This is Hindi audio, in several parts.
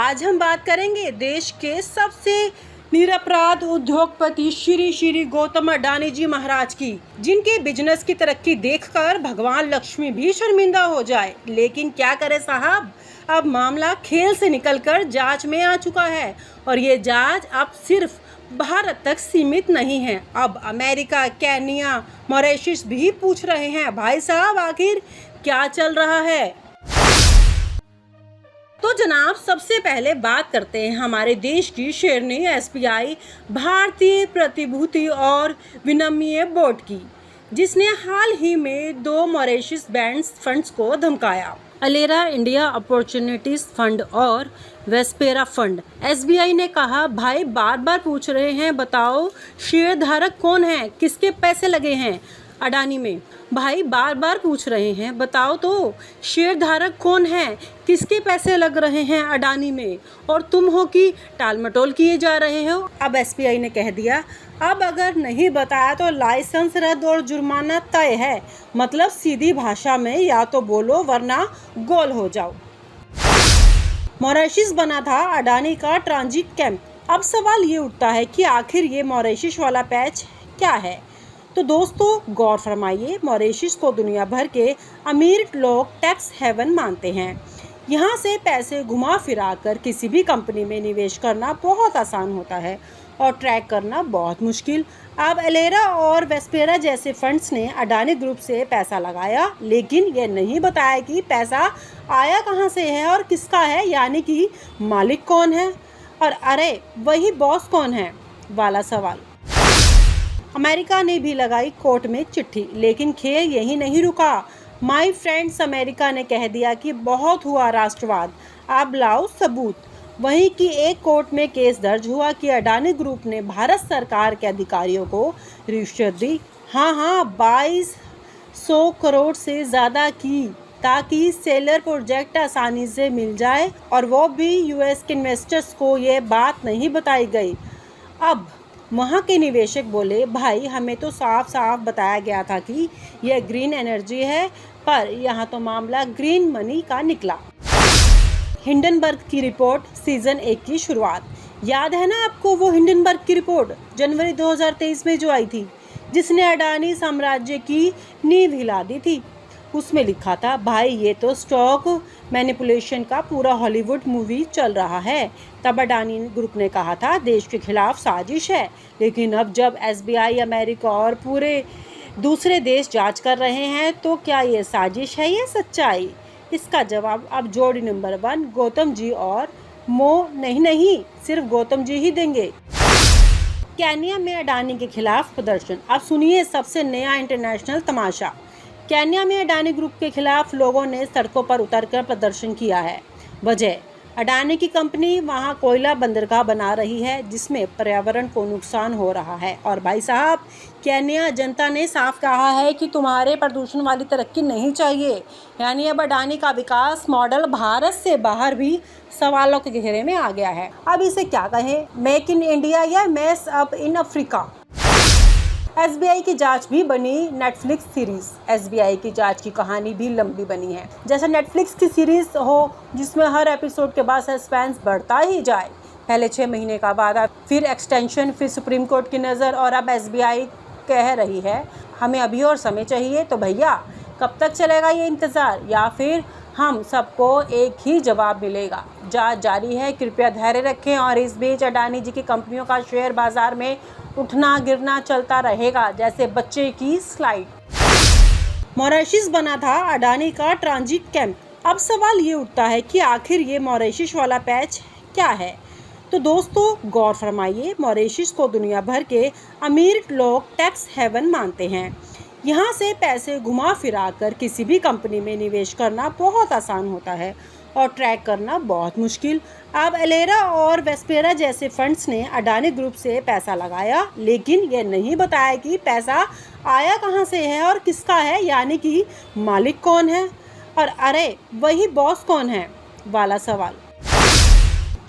आज हम बात करेंगे देश के सबसे निरपराध उद्योगपति श्री गौतम अडानी जी महाराज की, जिनके बिजनेस की तरक्की देखकर भगवान लक्ष्मी भी शर्मिंदा हो जाए। लेकिन क्या करे साहब, अब मामला खेल से निकलकर जांच में आ चुका है और ये जांच अब सिर्फ भारत तक सीमित नहीं है। अब अमेरिका, केन्या, मॉरिशस भी पूछ रहे हैं, भाई साहब आखिर क्या चल रहा है। तो जनाब, सबसे पहले बात करते हैं हमारे देश की शेरनी एसबीआई भारतीय प्रतिभूति और विनिमय बोर्ड की, जिसने हाल ही में 2 मॉरिशस बैंड्स फंड्स को धमकाया, अलेरा इंडिया अपॉर्चुनिटीज फंड और वेस्पेरा फंड। एसबीआई ने कहा, भाई बार बार पूछ रहे हैं, बताओ शेयर धारक कौन है, किसके पैसे लगे हैं अडानी में। भाई बार बार पूछ रहे हैं, बताओ तो शेयर धारक कौन है, किसके पैसे लग रहे हैं अडानी में, और तुम हो कि टाल मटोल किए जा रहे हो। अब एसबीआई ने कह दिया, अब अगर नहीं बताया तो लाइसेंस रद्द और जुर्माना तय है। मतलब सीधी भाषा में या तो बोलो वरना गोल हो जाओ। मॉरिशस बना था अडानी का ट्रांजिट कैंप। अब सवाल ये उठता है कि आखिर ये मॉरिशस वाला पैच क्या है। तो दोस्तों गौर फरमाइए, मॉरिशस को दुनिया भर के अमीर लोग टैक्स हेवन मानते हैं। यहाँ से पैसे घुमा फिरा कर किसी भी कंपनी में निवेश करना बहुत आसान होता है और ट्रैक करना बहुत मुश्किल। अब एलेरा और वेस्पेरा जैसे फंड्स ने अडानी ग्रुप से पैसा लगाया, लेकिन ये नहीं बताया कि पैसा आया कहाँ से है और किसका है, यानी कि मालिक कौन है और अरे वही बॉस कौन है वाला सवाल। अमेरिका ने भी लगाई कोर्ट में चिट्ठी, लेकिन खेल यही नहीं रुका। माय फ्रेंड्स, अमेरिका ने कह दिया कि बहुत हुआ राष्ट्रवाद, अब लाओ सबूत। वहीं की एक कोर्ट में केस दर्ज हुआ कि अडानी ग्रुप ने भारत सरकार के अधिकारियों को रिश्वत दी। हाँ, 2200 करोड़ से ज़्यादा की, ताकि सेलर प्रोजेक्ट आसानी से मिल जाए, और वो भी यूएस के इन्वेस्टर्स को ये बात नहीं बताई गई। अब वहाँ के निवेशक बोले, भाई हमें तो साफ साफ बताया गया था कि यह ग्रीन एनर्जी है, पर यहाँ तो मामला ग्रीन मनी का निकला। हिंडनबर्ग की रिपोर्ट सीजन 1 की शुरुआत, याद है ना आपको वो हिंडनबर्ग की रिपोर्ट जनवरी 2023 में जो आई थी, जिसने अडानी साम्राज्य की नींव हिला दी थी। उसमें लिखा था, भाई ये तो स्टॉक मैनिपुलेशन का पूरा हॉलीवुड मूवी चल रहा है। तब अडानी ग्रुप ने कहा था देश के खिलाफ साजिश है, लेकिन अब जब एसबीआई, अमेरिका और पूरे दूसरे देश जांच कर रहे हैं, तो क्या ये साजिश है या सच्चाई? इसका जवाब अब जोड़ी नंबर 1 गौतम जी और नहीं, सिर्फ गौतम जी ही देंगे। केन्या में अडानी के खिलाफ प्रदर्शन। अब सुनिए सबसे नया इंटरनेशनल तमाशा। केन्या में अडानी ग्रुप के खिलाफ लोगों ने सड़कों पर उतरकर प्रदर्शन किया है। वजह, अडानी की कंपनी वहां कोयला बंदरगाह बना रही है, जिसमें पर्यावरण को नुकसान हो रहा है। और भाई साहब, केन्या जनता ने साफ कहा है कि तुम्हारे प्रदूषण वाली तरक्की नहीं चाहिए। यानी अब अडानी का विकास मॉडल भारत से बाहर भी सवालों के घेरे में आ गया है। अब इसे क्या कहें, मेक इन इंडिया या mess up in Africa. SBI की जांच भी बनी नेटफ्लिक्स सीरीज। एसबीआई की जांच की कहानी भी लंबी बनी है, जैसे नेटफ्लिक्स की सीरीज हो जिसमें हर एपिसोड के बाद सस्पेंस बढ़ता ही जाए। पहले 6 महीने का वादा, फिर एक्सटेंशन, फिर सुप्रीम कोर्ट की नज़र, और अब एसबीआई कह रही है हमें अभी और समय चाहिए। तो भैया कब तक चलेगा ये इंतज़ार, या फिर हम सबको एक ही जवाब मिलेगा? जांच जारी है, कृपया धैर्य रखें। और इस बीच अडानी जी की कंपनियों का शेयर बाजार में उठना गिरना चलता रहेगा, जैसे बच्चे की स्लाइड। मॉरिशस बना था अडानी का ट्रांजिट कैंप। अब सवाल ये उठता है कि आखिर ये मॉरिशस वाला पैच क्या है। तो दोस्तों गौर फरमाइए, मॉरिशस को दुनिया भर के अमीर लोग टैक्स हेवन मानते हैं। यहाँ से पैसे घुमा फिरा कर किसी भी कंपनी में निवेश करना बहुत आसान होता है और ट्रैक करना बहुत मुश्किल। अब एलेरा और वेस्पेरा जैसे फंड्स ने अडानी ग्रुप से पैसा लगाया, लेकिन ये नहीं बताया कि पैसा आया कहाँ से है और किसका है, यानी कि मालिक कौन है और अरे वही बॉस कौन है वाला सवाल।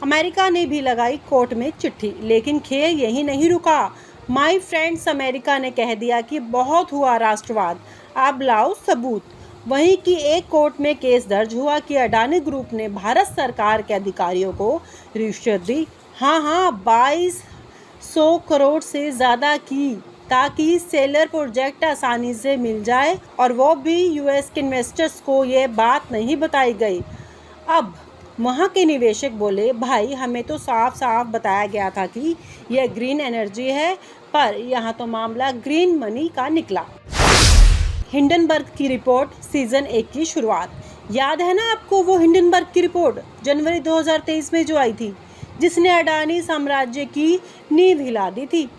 अमेरिका ने भी लगाई कोर्ट में चिट्ठी, लेकिन खेल यही नहीं रुका। माय फ्रेंड्स, अमेरिका ने कह दिया कि बहुत हुआ राष्ट्रवाद, अब लाओ सबूत। वहीं की एक कोर्ट में केस दर्ज हुआ कि अडानी ग्रुप ने भारत सरकार के अधिकारियों को रिश्वत दी। हाँ, 2200 करोड़ से ज़्यादा की, ताकि सेलर प्रोजेक्ट आसानी से मिल जाए, और वो भी यूएस के इन्वेस्टर्स को ये बात नहीं बताई गई। अब वहाँ के निवेशक बोले, भाई हमें तो साफ साफ बताया गया था कि यह ग्रीन एनर्जी है, पर यहाँ तो मामला ग्रीन मनी का निकला। हिंडनबर्ग की रिपोर्ट सीजन 1 की शुरुआत। याद है ना आपको वो हिंडनबर्ग की रिपोर्ट जनवरी 2023 में जो आई थी, जिसने अडानी साम्राज्य की नींव हिला दी थी।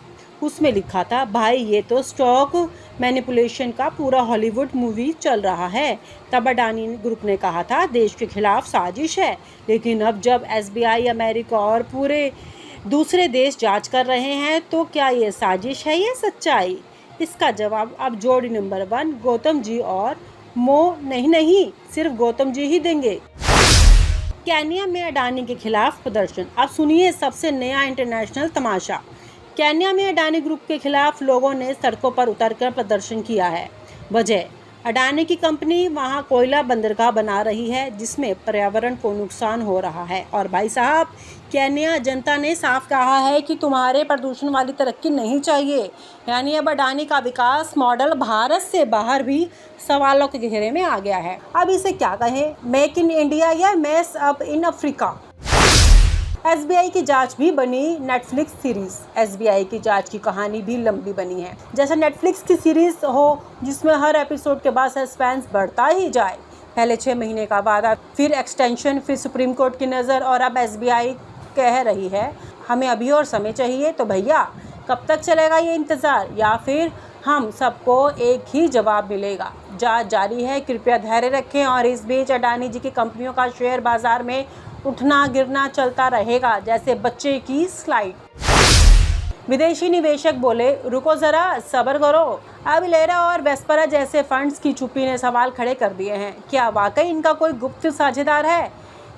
उसमें लिखा था, भाई ये तो स्टॉक मैनिपुलेशन का पूरा हॉलीवुड मूवी चल रहा है। तब अडानी ग्रुप ने कहा था देश के खिलाफ साजिश है, लेकिन अब जब एसबीआई, अमेरिका और पूरे दूसरे देश जांच कर रहे हैं, तो क्या ये साजिश है या सच्चाई? इसका जवाब अब जोड़ी नंबर 1 गौतम जी और मो नहीं, सिर्फ गौतम जी ही देंगे। केन्या में अडानी के खिलाफ प्रदर्शन। अब सुनिए सबसे नया इंटरनेशनल तमाशा। केन्या में अडानी ग्रुप के खिलाफ लोगों ने सड़कों पर उतरकर प्रदर्शन किया है। वजह, अडानी की कंपनी वहां कोयला बंदरगाह बना रही है, जिसमें पर्यावरण को नुकसान हो रहा है। और भाई साहब, केन्या जनता ने साफ कहा है कि तुम्हारे प्रदूषण वाली तरक्की नहीं चाहिए। यानी अब अडानी का विकास मॉडल भारत से बाहर भी सवालों के घेरे में आ गया है। अब इसे क्या कहें, मेक इन इंडिया या mess up in Africa? SBI की जांच भी बनी नेटफ्लिक्स सीरीज। एसबीआई की जांच की कहानी भी लंबी बनी है, जैसे नेटफ्लिक्स की सीरीज हो जिसमें हर एपिसोड के बाद सस्पेंस बढ़ता ही जाए। पहले 6 महीने का वादा, फिर एक्सटेंशन, फिर सुप्रीम कोर्ट की नज़र, और अब एसबीआई कह रही है हमें अभी और समय चाहिए। तो भैया कब तक चलेगा ये इंतज़ार, या फिर हम सबको एक ही जवाब मिलेगा? जांच जारी है, कृपया धैर्य रखें। और इस बीच अडानी जी की कंपनियों का शेयर बाजार में उठना गिरना चलता रहेगा, जैसे बच्चे की स्लाइड। विदेशी निवेशक बोले, रुको जरा, सब्र करो। अब लेरा और वेस्परा जैसे फंड्स की चुप्पी ने सवाल खड़े कर दिए हैं। क्या वाकई इनका कोई गुप्त साझेदार है?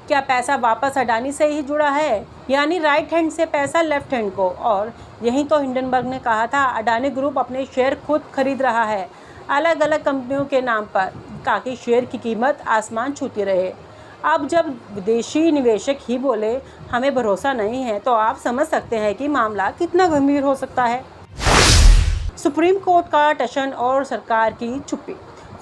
क्या पैसा वापस अडानी से ही जुड़ा है, यानी राइट हैंड से पैसा लेफ्ट हैंड को? और यही तो हिंडनबर्ग ने कहा था, अडानी ग्रुप अपने शेयर खुद खरीद रहा है अलग अलग कंपनियों के नाम पर, ताकि शेयर की कीमत आसमान छूती रहे। अब जब विदेशी निवेशक ही बोले हमें भरोसा नहीं है, तो आप समझ सकते हैं कि मामला कितना गंभीर हो सकता है। सुप्रीम कोर्ट का टशन और सरकार की चुप्पी।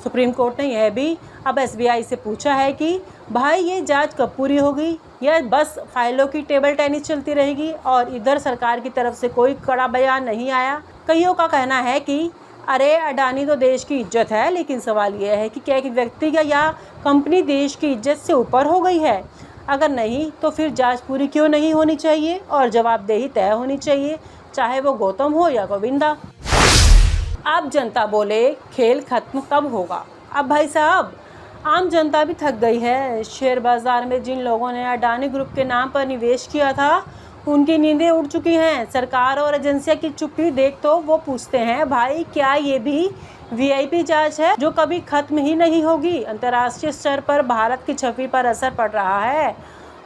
सुप्रीम कोर्ट ने यह भी अब एसबीआई से पूछा है कि भाई ये जांच कब पूरी होगी, या बस फाइलों की टेबल टेनिस चलती रहेगी? और इधर सरकार की तरफ से कोई कड़ा बयान नहीं आया। कईयों का कहना है कि अरे अडानी तो देश की इज्जत है, लेकिन सवाल यह है कि क्या एक व्यक्ति या कंपनी देश की इज्जत से ऊपर हो गई है? अगर नहीं, तो फिर जांच पूरी क्यों नहीं होनी चाहिए और जवाबदेही तय होनी चाहिए, चाहे वो गौतम हो या गोविंदा। अब जनता बोले, खेल खत्म कब होगा? अब भाई साहब, आम जनता भी थक गई है। शेयर बाजार में जिन लोगों ने अडानी ग्रुप के नाम पर निवेश किया था, उनकी नींदें उड़ चुकी हैं। सरकार और एजेंसियां की चुप्पी देख तो वो पूछते हैं, भाई क्या ये भी वीआईपी जांच है जो कभी खत्म ही नहीं होगी? अंतर्राष्ट्रीय स्तर पर भारत की छवि पर असर पड़ रहा है,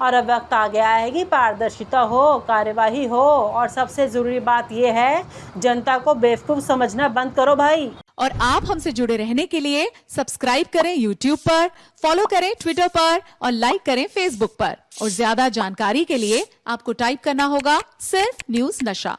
और अब वक्त आ गया है कि पारदर्शिता हो, कार्यवाही हो, और सबसे ज़रूरी बात यह है, जनता को बेवकूफ़ समझना बंद करो भाई। और आप हमसे जुड़े रहने के लिए सब्सक्राइब करें YouTube पर, फॉलो करें Twitter पर और लाइक करें Facebook पर। और ज्यादा जानकारी के लिए आपको टाइप करना होगा सिर्फ न्यूज़ नशा।